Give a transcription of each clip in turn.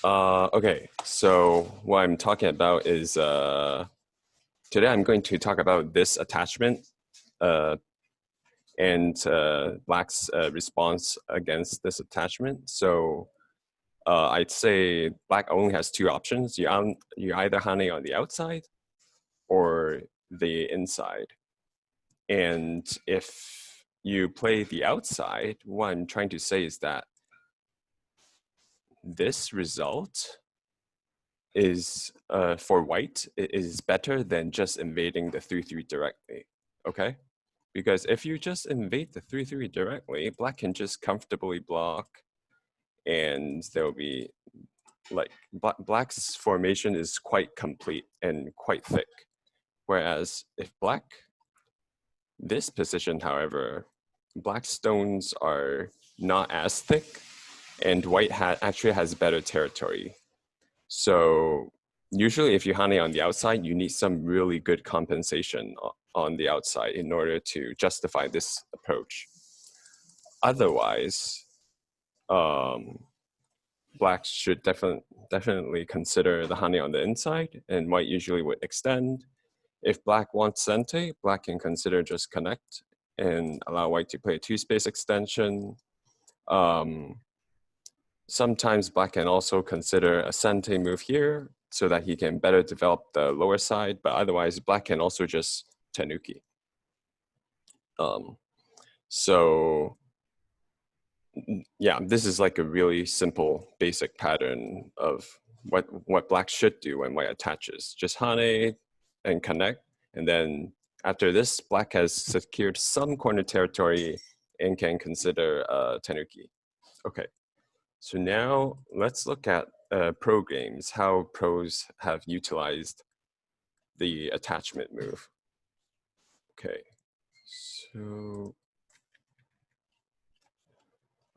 Okay, so what I'm talking about is today I'm going to talk about this attachment uh, and Black's response against this attachment. So I'd say Black only has two options. You either Hane on the outside or the inside. And if you play the outside, what I'm trying to say is that this result is for white is better than just invading the 3-3 directly, okay? Because if you just invade the 3-3 directly, black can just comfortably block and there'll be like black's formation is quite complete and quite thick. Whereas if black, this position, however, black stones are not as thick and white actually has better territory. So usually if you Hane on the outside, you need some really good compensation on the outside in order to justify this approach. Otherwise, black should definitely consider the Hane on the inside, and white usually would extend. If black wants Sente, black can consider just connect and allow white to play a two-space extension. Sometimes black can also consider a Sente move here so that he can better develop the lower side, but otherwise black can also just Tenuki. So yeah, this is like a really simple basic pattern of what black should do when white attaches. Just Hane and connect, and then after this, black has secured some corner territory and can consider Tenuki. Okay. So now let's look at pro games, how pros have utilized the attachment move.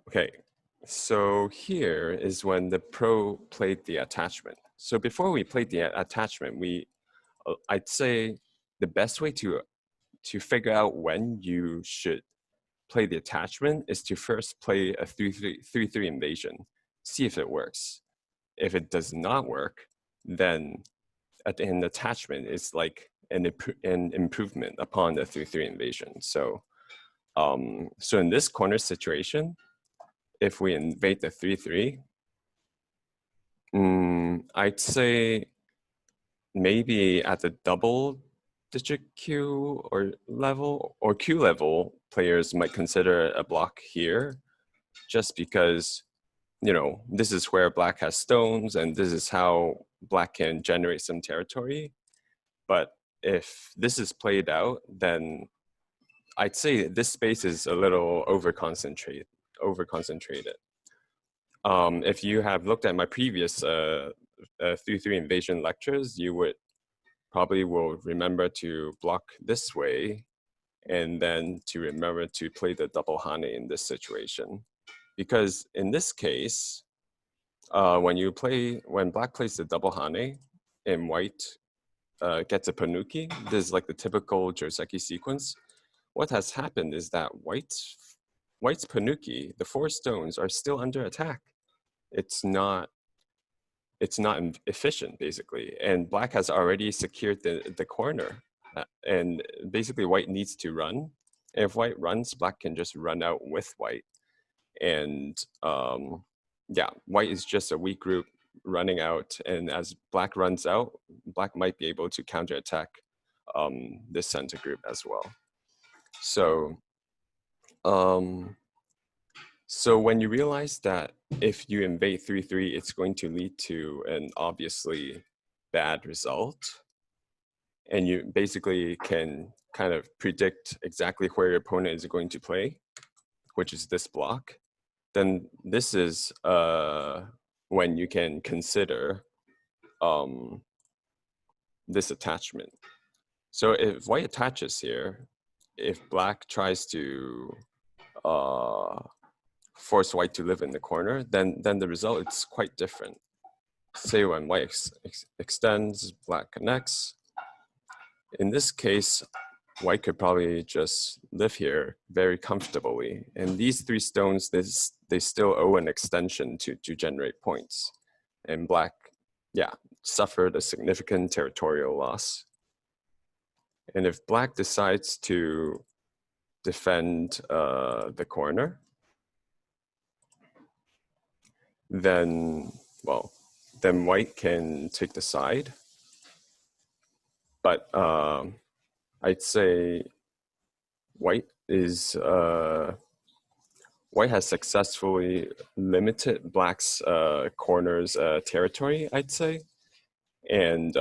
Okay, so here is when the pro played the attachment. So before we played the attachment, I'd say the best way to figure out when you should play the attachment is to first play a 3-3 invasion, see if it works. If it does not work, then an attachment is like an improvement upon the 3-3 invasion. So, so in this corner situation, if we invade the 3-3, I'd say maybe at the double digit Q or level or Q level, players might consider a block here, just because, you know, this is where black has stones and this is how black can generate some territory. But if this is played out, then I'd say this space is a little over-concentrated. If you have looked at my previous 3-3 invasion lectures, you would probably will remember to block this way and then to remember to play the double Hane in this situation. Because in this case, when black plays the double Hane and white gets a Panuki, this is like the typical Joseki sequence. What has happened is that white's Panuki, the 4 stones, are still under attack. It's not efficient, basically, and black has already secured the corner, and basically white needs to run. And if white runs, black can just run out with white, and yeah, white is just a weak group running out, and as black runs out, black might be able to counterattack this center group as well. So so when you realize that if you invade 3-3, it's going to lead to an obviously bad result, and you basically can kind of predict exactly where your opponent is going to play, which is this block, then this is when you can consider this attachment. So if white attaches here, if black tries to force white to live in the corner, then the result is quite different. Say when white extends, black connects. In this case, white could probably just live here very comfortably. And these 3 stones, they still owe an extension to generate points. and black, yeah, suffered a significant territorial loss. And if black decides to defend the corner, then, well, then white can take the side. But I'd say white has successfully limited black's corner's territory, I'd say. And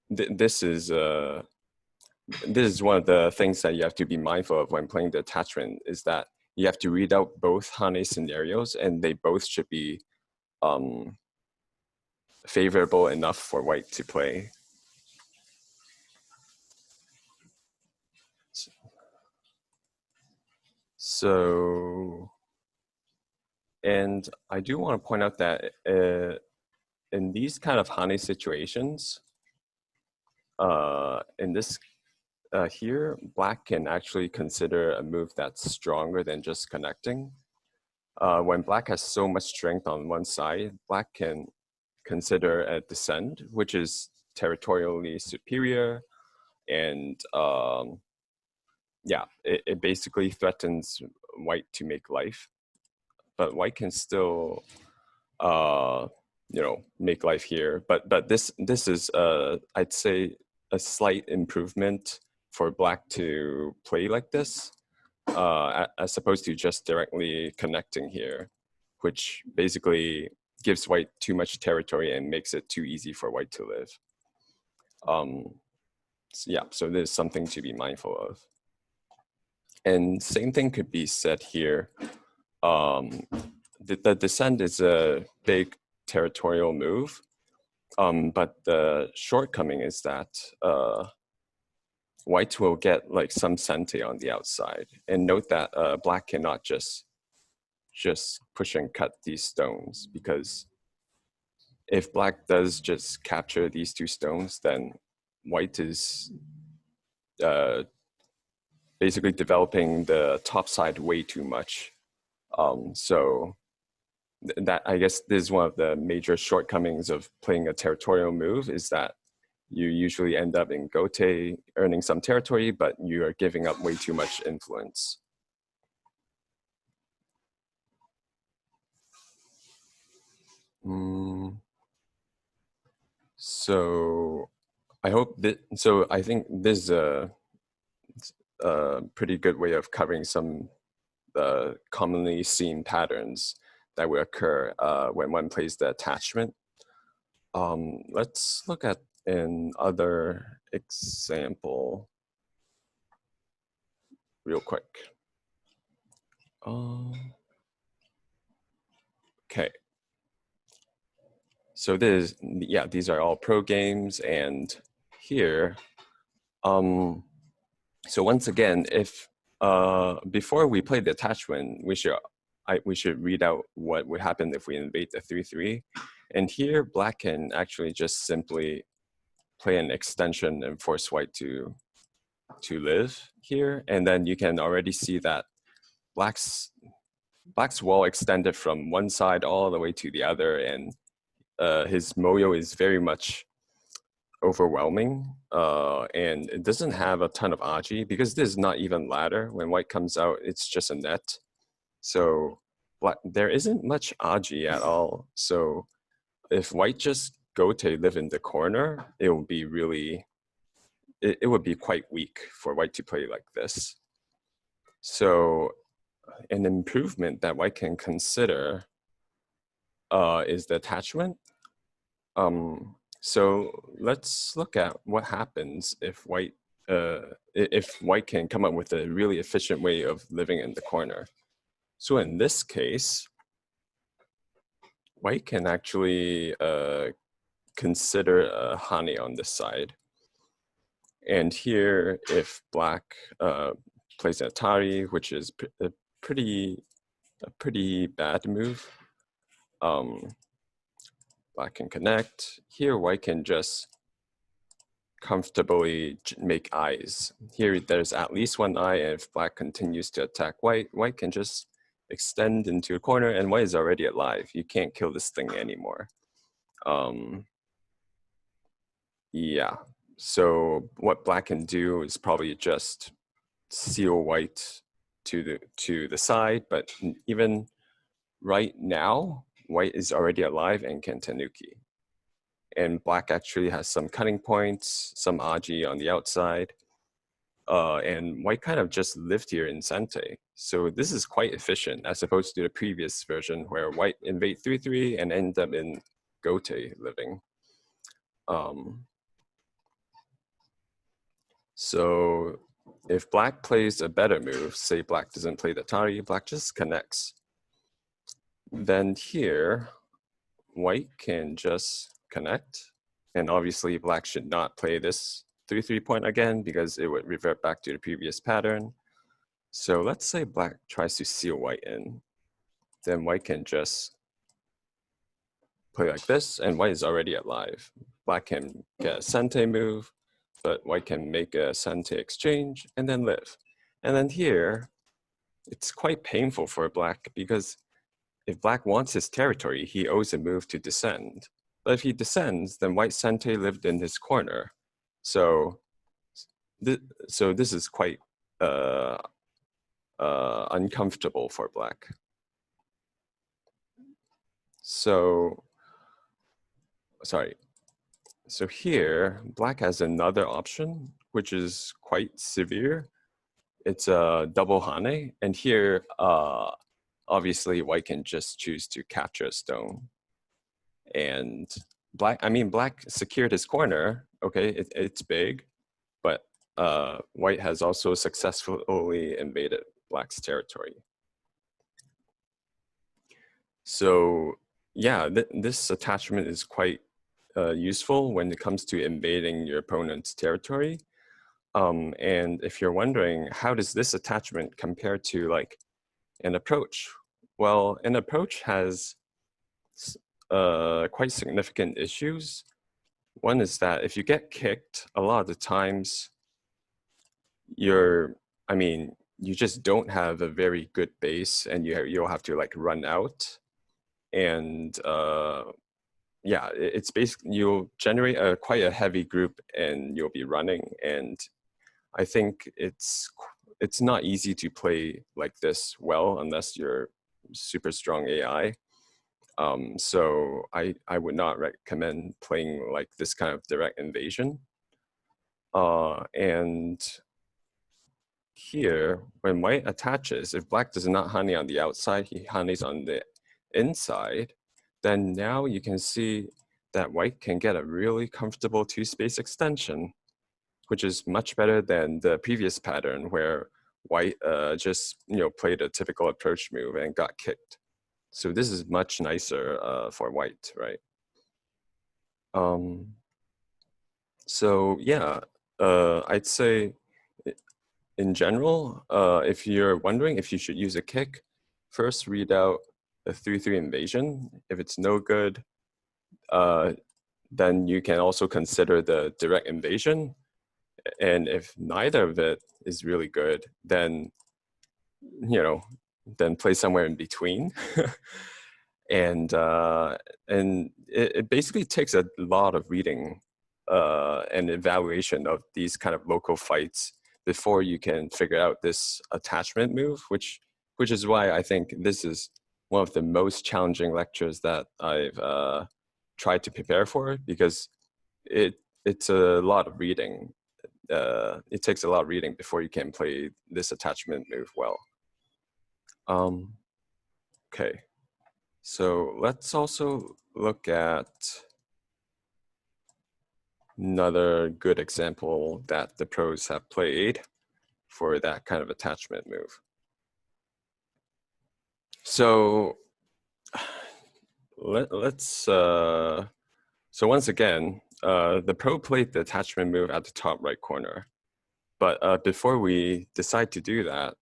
this is one of the things that you have to be mindful of when playing the attachment, is that you have to read out both Hane scenarios, and they both should be favorable enough for white to play. So, and I do want to point out that in these kind of Hane situations, in this here, black can actually consider a move that's stronger than just connecting. When black has so much strength on one side, black can consider a descent, which is territorially superior, and yeah, it basically threatens white to make life, but white can still you know, make life here. But this is I'd say a slight improvement for black to play like this, as opposed to just directly connecting here, which basically gives white too much territory and makes it too easy for white to live. So yeah, so there's something to be mindful of. And same thing could be said here. The descent is a big territorial move, but the shortcoming is that white will get like some sente on the outside. And note that black cannot just push and cut these stones, because if black does just capture these two stones, then white is basically developing the top side way too much. So that, I guess, this is one of the major shortcomings of playing a territorial move, is that you usually end up in gote earning some territory, but you are giving up way too much influence. So I hope that, so I think this is a pretty good way of covering some commonly seen patterns that will occur when one plays the attachment. Let's look at another example real quick. Okay. So these are all pro games, and here, so once again, if before we play the attachment, we should read out what would happen if we invade the 3/3. And here, black can actually just simply play an extension and force white to live here. And then you can already see that black's wall extended from one side all the way to the other, and his moyo is very much overwhelming, and it doesn't have a ton of aji, because this is not even ladder. When white comes out, it's just a net. So there isn't much aji at all. So if white just go to live in the corner, it will be really, it would be quite weak for white to play like this. So an improvement that white can consider is the attachment. So let's look at what happens if white can come up with a really efficient way of living in the corner. So in this case, white can actually consider a Hane on this side. And here, if black plays an Atari, which is a pretty bad move, black can connect. Here, white can just comfortably make eyes. Here, there's at least one eye, and if black continues to attack white, white can just extend into a corner, and white is already alive. You can't kill this thing anymore. Yeah, so what black can do is probably just seal white to the side, but even right now, white is already alive and can tanuki. And black actually has some cutting points, some aji on the outside. And white kind of just lived here in Sente. So this is quite efficient as opposed to the previous version where white invade 3-3 and end up in Gote living. So if black plays a better move, say black doesn't play the Tari, black just connects. Then here, white can just connect. And obviously black should not play this 3-3 point again because it would revert back to the previous pattern. So let's say black tries to seal white in. Then white can just play like this, and white is already alive. Black can get a Sente move, but white can make a Sente exchange and then live. And then here, it's quite painful for black because if black wants his territory, he owes a move to descend. But if he descends, then white Sente lived in his corner. So, this is quite uncomfortable for black. So, sorry. So here, black has another option, which is quite severe. It's a double hane, and here, obviously, white can just choose to capture a stone. And black secured his corner. Okay, it's big, but white has also successfully invaded black's territory. So yeah, this attachment is quite useful when it comes to invading your opponent's territory. And if you're wondering, how does this attachment compare to like an approach? Well, an approach has quite significant issues. One is that if you get kicked, a lot of the times you just don't have a very good base, and you'll have to like run out. And yeah, it's basically you'll generate quite a heavy group, and you'll be running. And I think it's not easy to play like this well unless you're super strong AI. So I would not recommend playing like this kind of direct invasion. And here, when white attaches, if black does not honey on the outside, he honeys on the inside, then now you can see that white can get a really comfortable two-space extension, which is much better than the previous pattern where white just played a typical approach move and got kicked. So this is much nicer for white, right? So yeah, I'd say in general, if you're wondering if you should use a kick, first read out a 3-3 invasion. If it's no good, then you can also consider the direct invasion. And if neither of it is really good, then then play somewhere in between. And it basically takes a lot of reading and evaluation of these kind of local fights before you can figure out this attachment move, which is why I think this is one of the most challenging lectures that I've tried to prepare for, because it's a lot of reading. It takes a lot of reading before you can play this attachment move well. Okay, so let's also look at another good example that the pros have played for that kind of attachment move. So so once again, the pro played the attachment move at the top right corner. But before we decide to do that,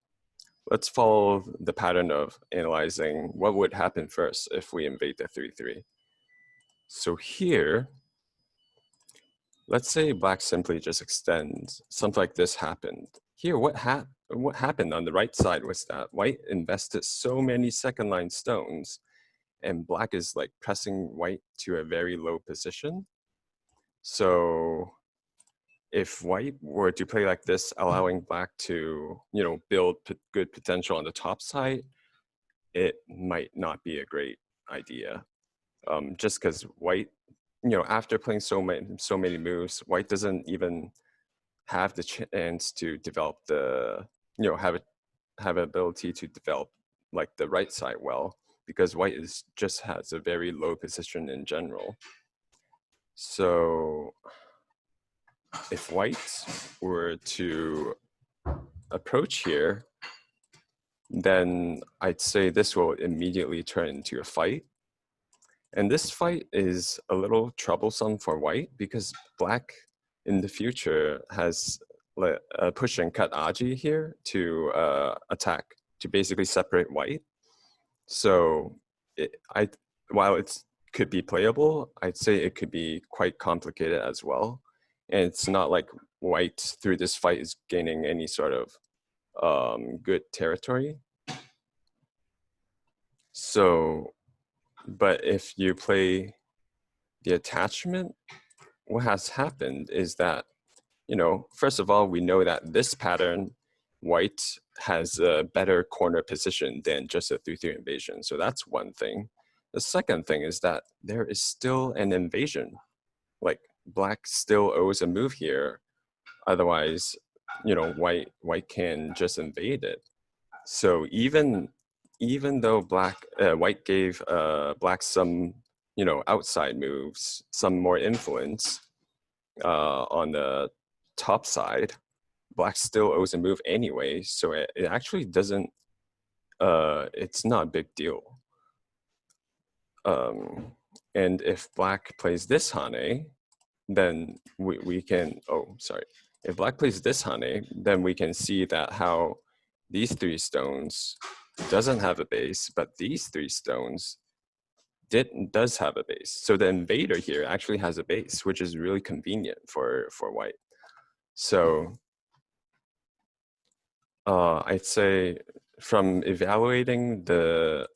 let's follow the pattern of analyzing what would happen first if we invade the 3-3. So here, let's say black simply just extends. Something like this happened. Here, what happened on the right side was that white invested so many second line stones, and black is like pressing white to a very low position. So if white were to play like this, allowing black to, build good potential on the top side, it might not be a great idea. Just because white, after playing so many moves, white doesn't even have the chance to develop the, have ability to develop like the right side well, because white just has a very low position in general. So if white were to approach here, then I'd say this will immediately turn into a fight. And this fight is a little troublesome for white because black in the future has a push and cut Aji here to attack, to basically separate white. So while it could be playable, I'd say it could be quite complicated as well. And it's not like white through this fight is gaining any sort of good territory. So, but if you play the attachment, what has happened is that, first of all, we know that this pattern, white has a better corner position than just a 3-3 invasion. So that's one thing. The second thing is that there is still an invasion. Like black still owes a move here. Otherwise, white can just invade it. So even though white gave black some, outside moves, some more influence on the top side, black still owes a move anyway. So it actually doesn't, it's not a big deal. And if black plays this Hane, then we can, if black plays this Hane, then we can see that how these 3 stones doesn't have a base, but these 3 stones does have a base. So the invader here actually has a base, which is really convenient for white. So I'd say from evaluating the,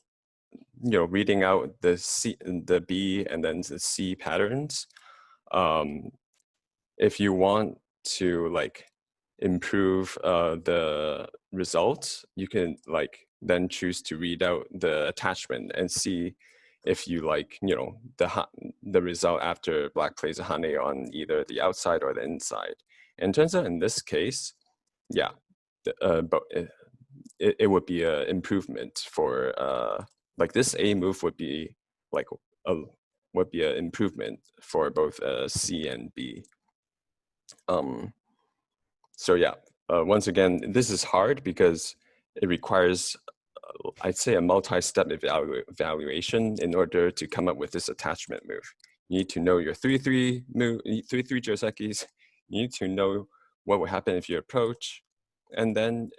reading out the B and then the C patterns, if you want to like improve the results, you can like then choose to read out the attachment and see if you like, the result after black plays a Hane on either the outside or the inside. And it turns out in this case, yeah, but it would be an improvement for like this A move would be like would be an improvement for both C and B. So yeah, once again, this is hard because it requires, I'd say, a multi-step evaluation in order to come up with this attachment move. You need to know your 3-3 move, 3-3 Josekis. You need to know what would happen if you approach, and then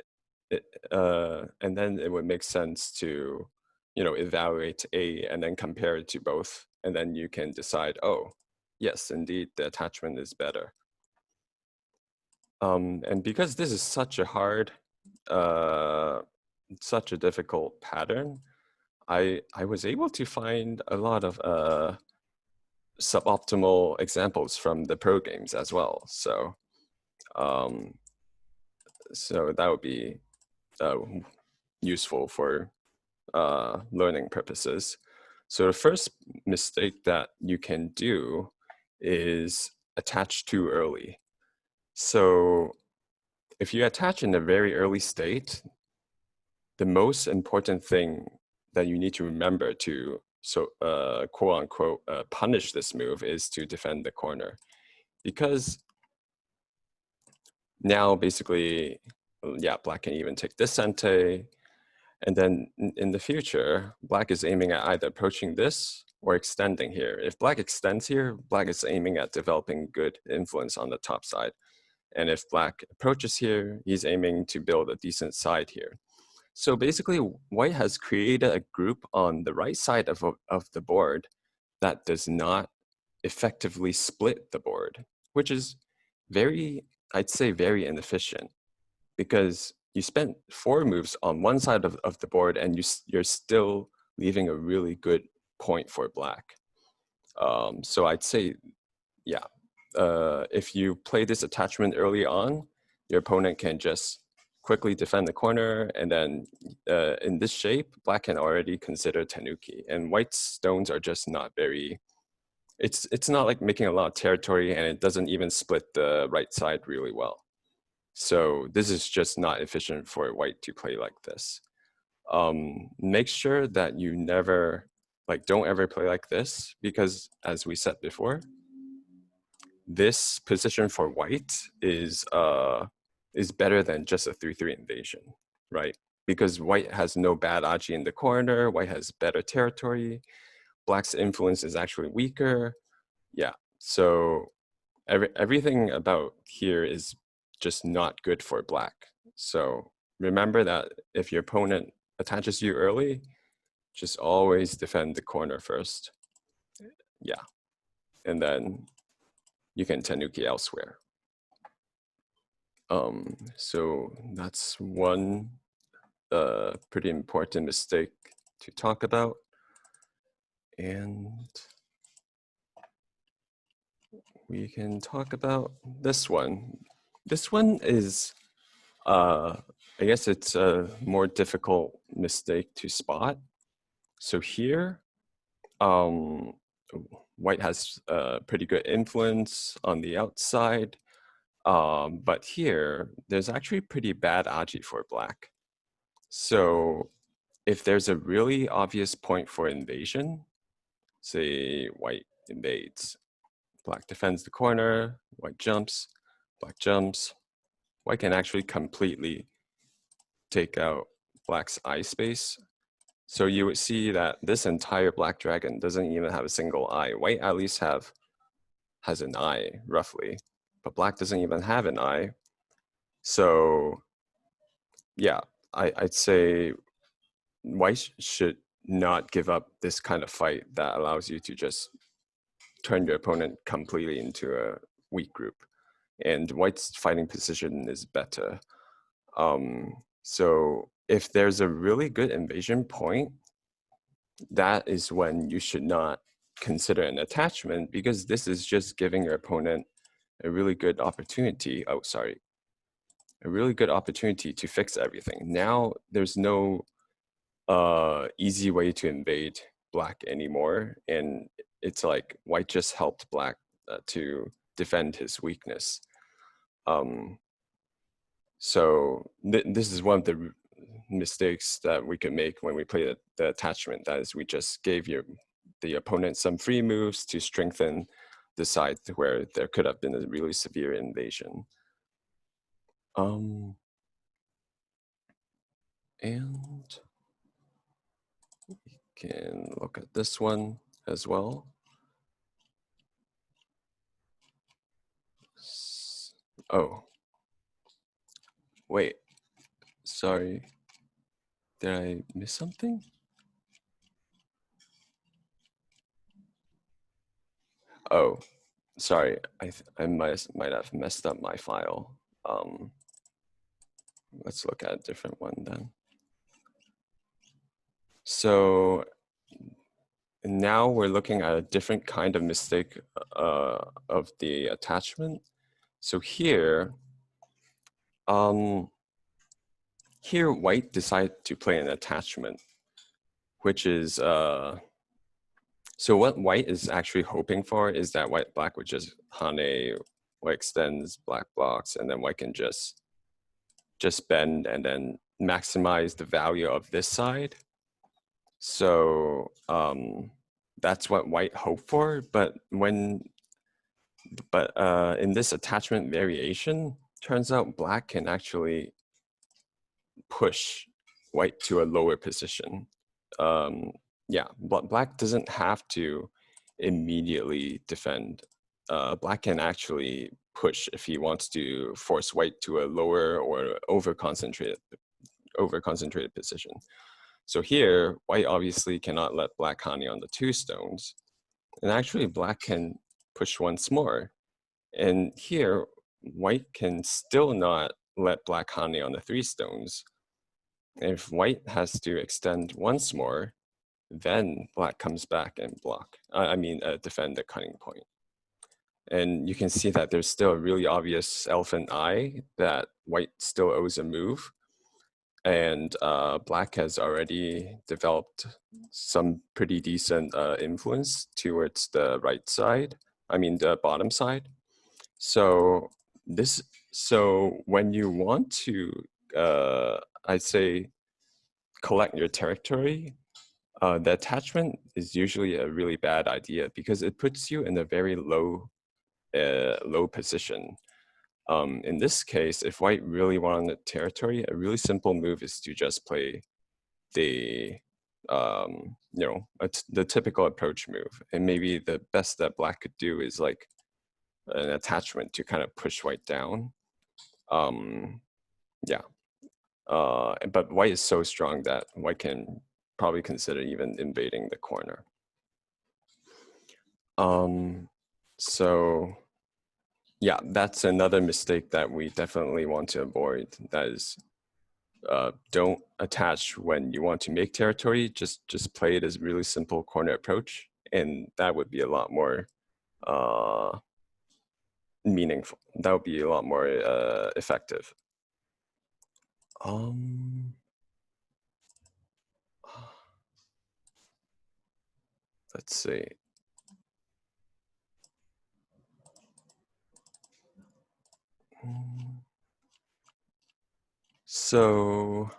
it would make sense to, evaluate A and then compare it to both, and then you can decide, oh, yes, indeed, the attachment is better. And because this is such a hard, such a difficult pattern, I was able to find a lot of suboptimal examples from the pro games as well. So, so that would be useful for learning purposes. So the first mistake that you can do is attach too early. So if you attach in a very early state, the most important thing that you need to remember to, quote unquote, punish this move is to defend the corner. Because now basically, yeah, black can even take this Sente. And then in the future, black is aiming at either approaching this or extending here. If black extends here, black is aiming at developing good influence on the top side. And if black approaches here, he's aiming to build a decent side here. So basically, white has created a group on the right side of the board that does not effectively split the board, which is very, I'd say, very inefficient, because you spent 4 moves on one side of the board and you're still leaving a really good point for black. So I'd say, yeah, if you play this attachment early on, your opponent can just quickly defend the corner, and then in this shape, black can already consider Tenuki, and white's stones are just not very, it's not like making a lot of territory, and it doesn't even split the right side really well. So this is just not efficient for white to play like this. Make sure that you never, like, don't ever play like this, because as we said before, this position for white is better than just a 3-3 invasion, right? Because white has no bad aji in the corner, white has better territory, black's influence is actually weaker. Yeah, so everything about here is just not good for black. So remember that if your opponent attaches you early, just always defend the corner first. Yeah, and then you can Tenuki elsewhere. So that's one pretty important mistake to talk about. And we can talk about this one. This one is, I guess it's a more difficult mistake to spot. So here, white has a pretty good influence on the outside. But here, there's actually pretty bad aji for black. So if there's a really obvious point for invasion, say white invades, black defends the corner, white jumps, black jumps, white can actually completely take out black's eye space. So you would see that this entire black dragon doesn't even have a single eye. White at least has an eye, roughly, but black doesn't even have an eye. So yeah, I'd say white should not give up this kind of fight that allows you to just turn your opponent completely into a weak group. And white's fighting position is better. So if there's a really good invasion point, that is when you should not consider an attachment, because this is just giving your opponent a really good opportunity. Oh, sorry. A really good opportunity to fix everything. Now there's no easy way to invade black anymore, and it's like white just helped black to defend his weakness. So this is one of the mistakes that we could make when we play the attachment. That is, we just gave the opponent some free moves to strengthen the side where there could have been a really severe invasion. And we can look at this one as well. Oh, wait, sorry. Did I miss something? Oh, sorry. I might have messed up my file. Let's look at a different one then. So now we're looking at a different kind of mistake of the attachment. So here, here white decided to play an attachment, which is, so what white is actually hoping for is that black would just hane, white extends, black blocks, and then white can just bend and then maximize the value of this side. So that's what white hoped for, but in this attachment variation, turns out black can actually push white to a lower position. Yeah, but black doesn't have to immediately defend. Black can actually push if he wants to force white to a lower or over concentrated position. So here, white obviously cannot let black hane on the 2 stones. And actually black can push once more. And here, white can still not let black hane on the 3 stones. If white has to extend once more, then black comes back and block. Defend the cunning point. And you can see that there's still a really obvious elephant eye that white still owes a move. And black has already developed some pretty decent influence towards the right side, the bottom side. So when you want to, I'd say, collect your territory, the attachment is usually a really bad idea because it puts you in a very low position. In this case, if white really wanted territory, a really simple move is to just play the the typical approach move, and maybe the best that black could do is like an attachment to kind of push white down. Yeah, but white is so strong that white can probably consider even invading the corner. So yeah, that's another mistake that we definitely want to avoid. That is, don't attach when you want to make territory. Just play it as a really simple corner approach, and that would be a lot more meaningful. That would be a lot more effective. Let's see. So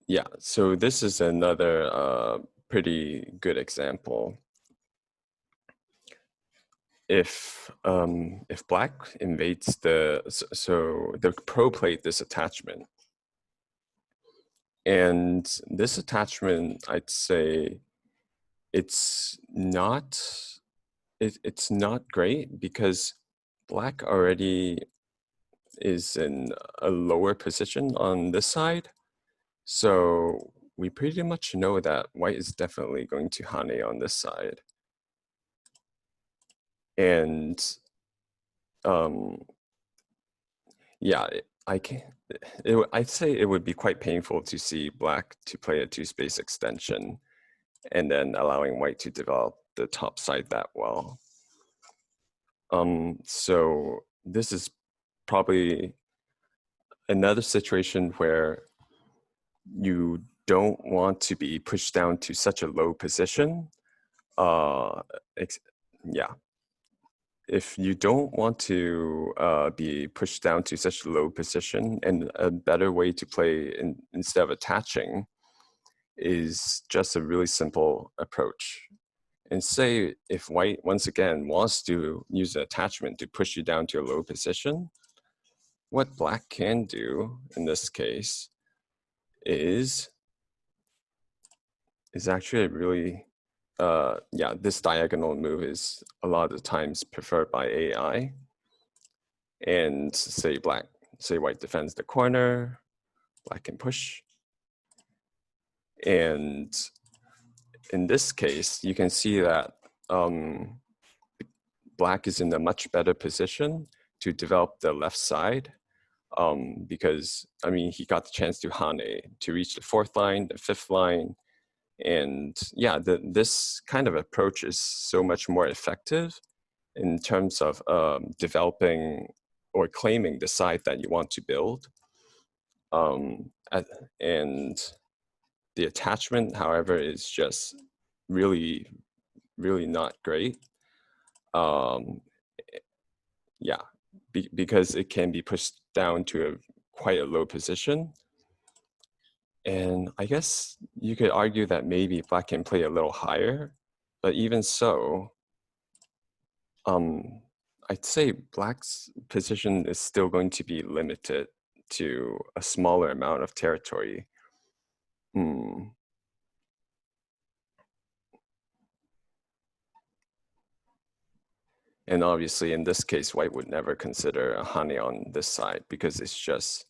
yeah, so this is another pretty good example. If black invades the pro played this attachment, and this attachment, I'd say it's not great because black already is in a lower position on this side. So we pretty much know that white is definitely going to Hane on this side. And yeah, I'd say it would be quite painful to see black to play a two-space extension and then allowing white to develop the top side that well. So this is probably another situation where you don't want to be pushed down to such a low position. Yeah. If you don't want to be pushed down to such a low position, and a better way to play instead of attaching is just a really simple approach. And say if white, once again, wants to use an attachment to push you down to a low position, what black can do in this case is actually a really, this diagonal move is a lot of the times preferred by AI. And say white defends the corner, black can push. And in this case, you can see that black is in a much better position to develop the left side because, he got the chance to Hane, to reach the fourth line, the fifth line. And yeah, this kind of approach is so much more effective in terms of developing or claiming the side that you want to build. And the attachment, however, is just really, really not great. Yeah, because it can be pushed down to quite a low position. And I guess you could argue that maybe black can play a little higher, but even so, I'd say black's position is still going to be limited to a smaller amount of territory. And obviously, in this case, white would never consider a Hane on this side because it's just,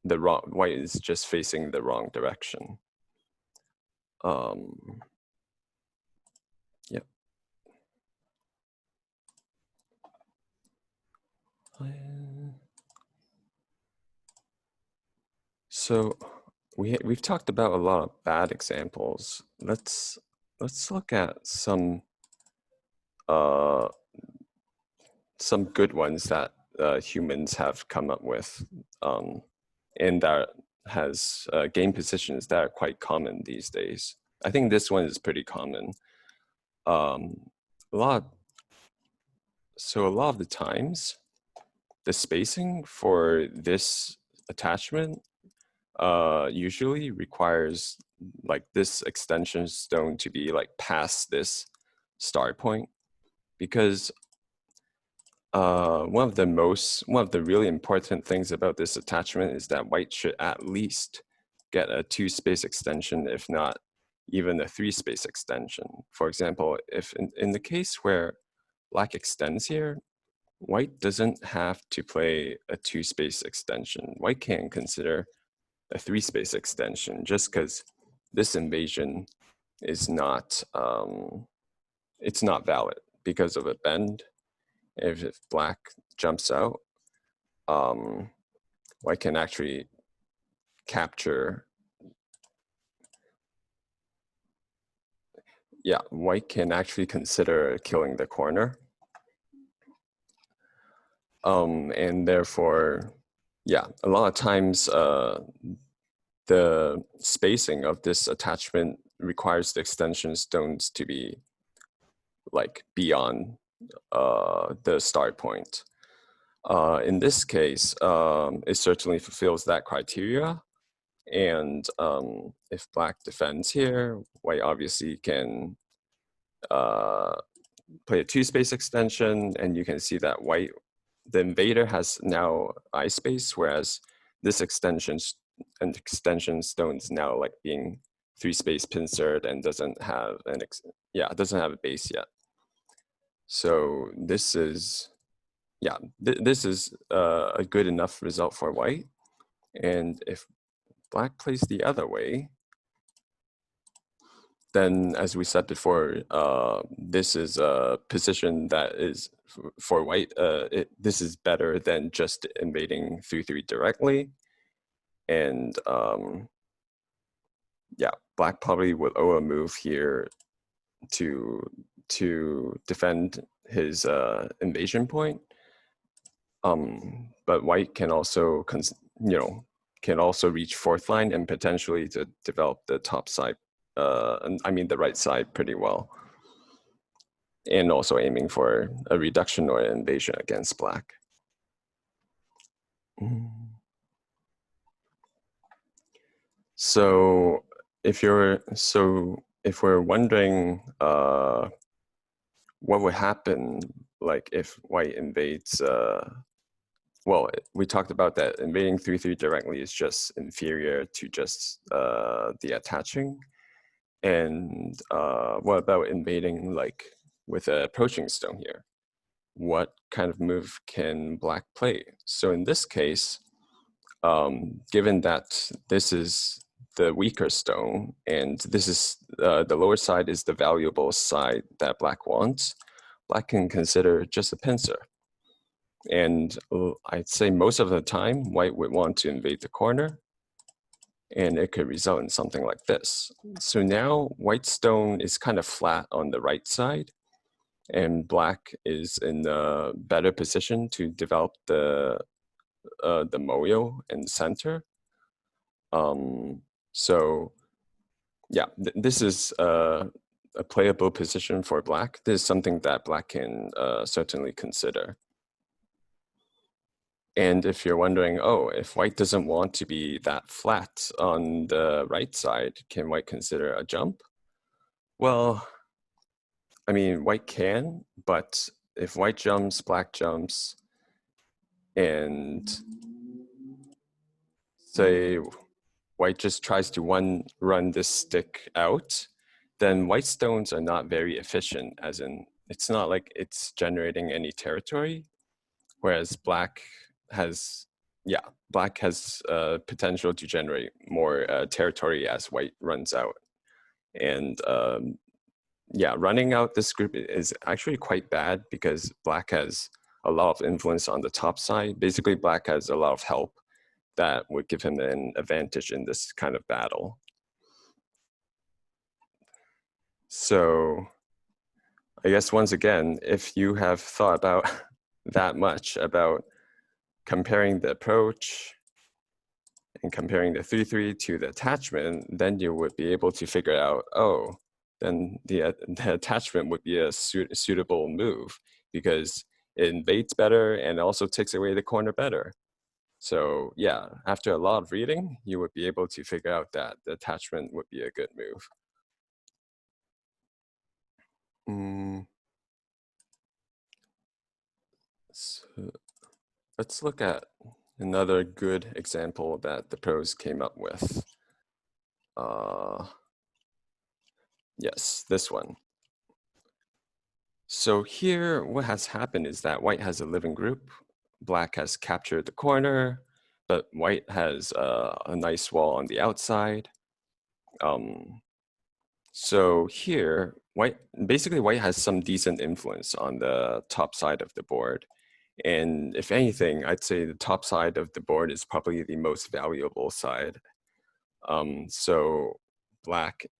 white is just facing the wrong direction. Yeah. So we've talked about a lot of bad examples. Let's look at some good ones that humans have come up with, and that has game positions that are quite common these days. I think this one is pretty common. A lot of the times, the spacing for this attachment usually requires like this extension stone to be like past this start point, because one of the really important things about this attachment is that white should at least get a 2-space extension, if not even a 3-space extension. For example, if in the case where black extends here, white doesn't have to play a 2-space extension. White can consider a 3-space extension just because this invasion is not it's not valid because of a bend. If black jumps out, white can actually capture. Yeah, white can actually consider killing the corner. And therefore, yeah, a lot of times the spacing of this attachment requires the extension stones to be like beyond the start point. In this case, it certainly fulfills that criteria. And if black defends here, white obviously can play a 2-space extension, and you can see that the invader has now I space, whereas this extension stone is now like being 3-space pincered and doesn't have a base yet. So this is, this is a good enough result for white. And if black plays the other way, then as we said before, this is a position that is for white. This is better than just invading 3/3 directly. And yeah, black probably would owe a move here to defend his invasion point. But white can also can also reach 4th line and potentially to develop the top side, the right side pretty well, and also aiming for a reduction or an invasion against black. So if we're wondering what would happen like if white invades, well, we talked about that invading 3/3 directly is just inferior to just the attaching. And what about invading like with an approaching stone here? What kind of move can black play? So in this case, given that this is the weaker stone and this is the lower side is the valuable side that black wants, black can consider just a pincer. And I'd say most of the time, white would want to invade the corner, and it could result in something like this. So now white stone is kind of flat on the right side, and black is in a better position to develop the moyo in the center. So yeah, this is a playable position for black. This is something that black can certainly consider. And if you're wondering, oh, if white doesn't want to be that flat on the right side, can white consider a jump? Well, I mean, white can, but if white jumps, black jumps, and say white just tries to run this stick out, then white stones are not very efficient, as in, it's not like it's generating any territory, whereas black has potential to generate more territory as white runs out. And running out this group is actually quite bad because black has a lot of influence on the top side. Basically, black has a lot of help that would give him an advantage in this kind of battle. So I guess once again, if you have thought about that much about comparing the approach and comparing the 3-3 to the attachment, then you would be able to figure out, oh, then the attachment would be a suitable move because it invades better and also takes away the corner better. So yeah, after a lot of reading, you would be able to figure out that the attachment would be a good move. So let's look at another good example that the pros came up with. Yes, this one. So here, what has happened is that white has a living group, black has captured the corner, but white has a nice wall on the outside. So here, basically white has some decent influence on the top side of the board. And if anything, I'd say the top side of the board is probably the most valuable side. So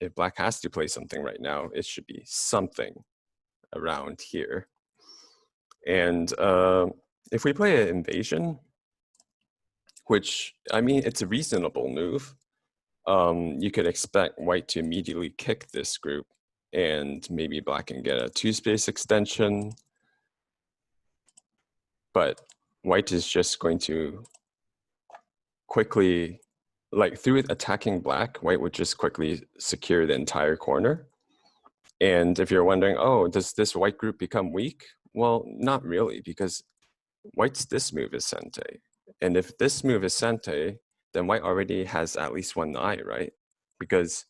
if black has to play something right now, it should be something around here. And if we play an invasion, which, I mean, it's a reasonable move, you could expect white to immediately kick this group and maybe black can get a 2-space extension. But white is just going to quickly, like through attacking black, white would just quickly secure the entire corner. And if you're wondering, oh, does this white group become weak? Well, not really, because white's this move is sente. And if this move is sente, then white already has at least one eye, right? Because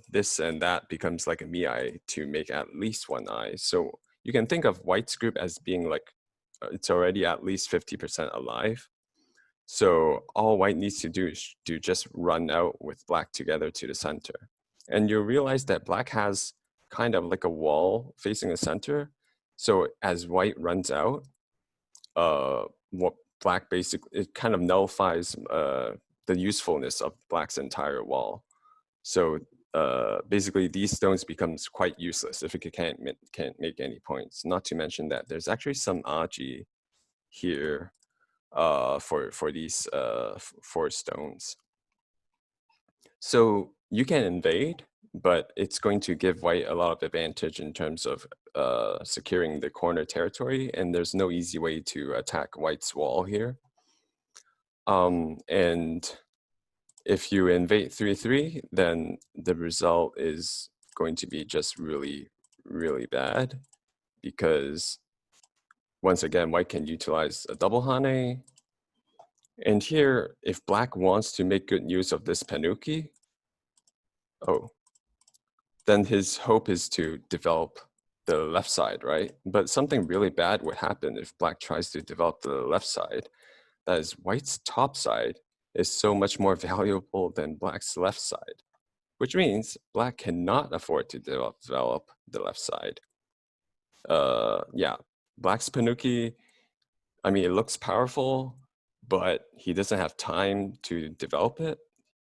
this and that becomes like a miai to make at least one eye. So you can think of white's group as being like, it's already at least 50% alive. So all white needs to do is to just run out with black together to the center. And you'll realize that black has kind of like a wall facing the center. So as white runs out, what black basically, it kind of nullifies the usefulness of black's entire wall. So basically these stones becomes quite useless if it can't make any points. Not to mention that there's actually some aji here for these 4 stones. So you can invade, but it's going to give white a lot of advantage in terms of securing the corner territory, and there's no easy way to attack white's wall here. And if you invade 3-3, then the result is going to be just really, really bad because once again, white can utilize a double hane. And here, if black wants to make good use of this Penuki, then his hope is to develop the left side, right? But something really bad would happen if black tries to develop the left side. That is, white's top side is so much more valuable than black's left side, which means black cannot afford to develop the left side. Yeah, black's Penuki, I mean, it looks powerful, but he doesn't have time to develop it.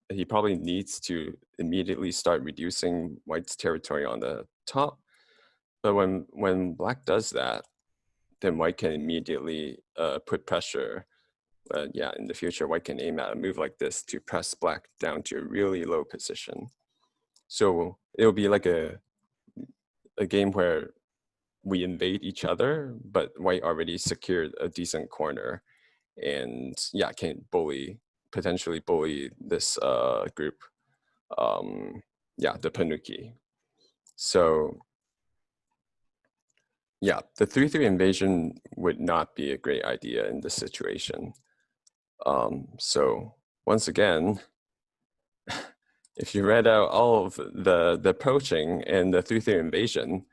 He probably needs to immediately start reducing white's territory on the top. But when black does that, then white can immediately put pressure. Yeah, in the future, white can aim at a move like this to press black down to a really low position. So it'll be like a game where we invade each other, but white already secured a decent corner and yeah, can potentially bully this group. Yeah, the Penuki. So yeah, the 3-3 invasion would not be a great idea in this situation. So once again, if you read out all of the approaching and the 3-3 invasion,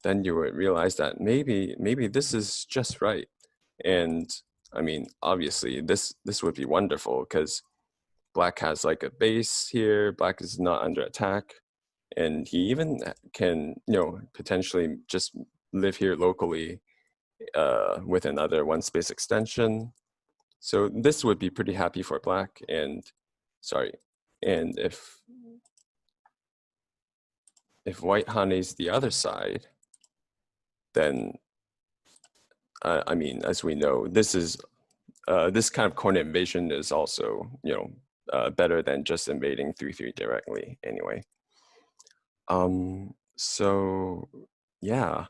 then you would realize that maybe this is just right. And I mean, obviously this would be wonderful because black has like a base here, black is not under attack, and he even can, potentially just live here locally with another 1-space extension. So this would be pretty happy for black, and sorry, and if white honeys the other side, then I mean, as we know, this is this kind of corner invasion is also, you know, better than just invading 3-3 directly anyway. So yeah,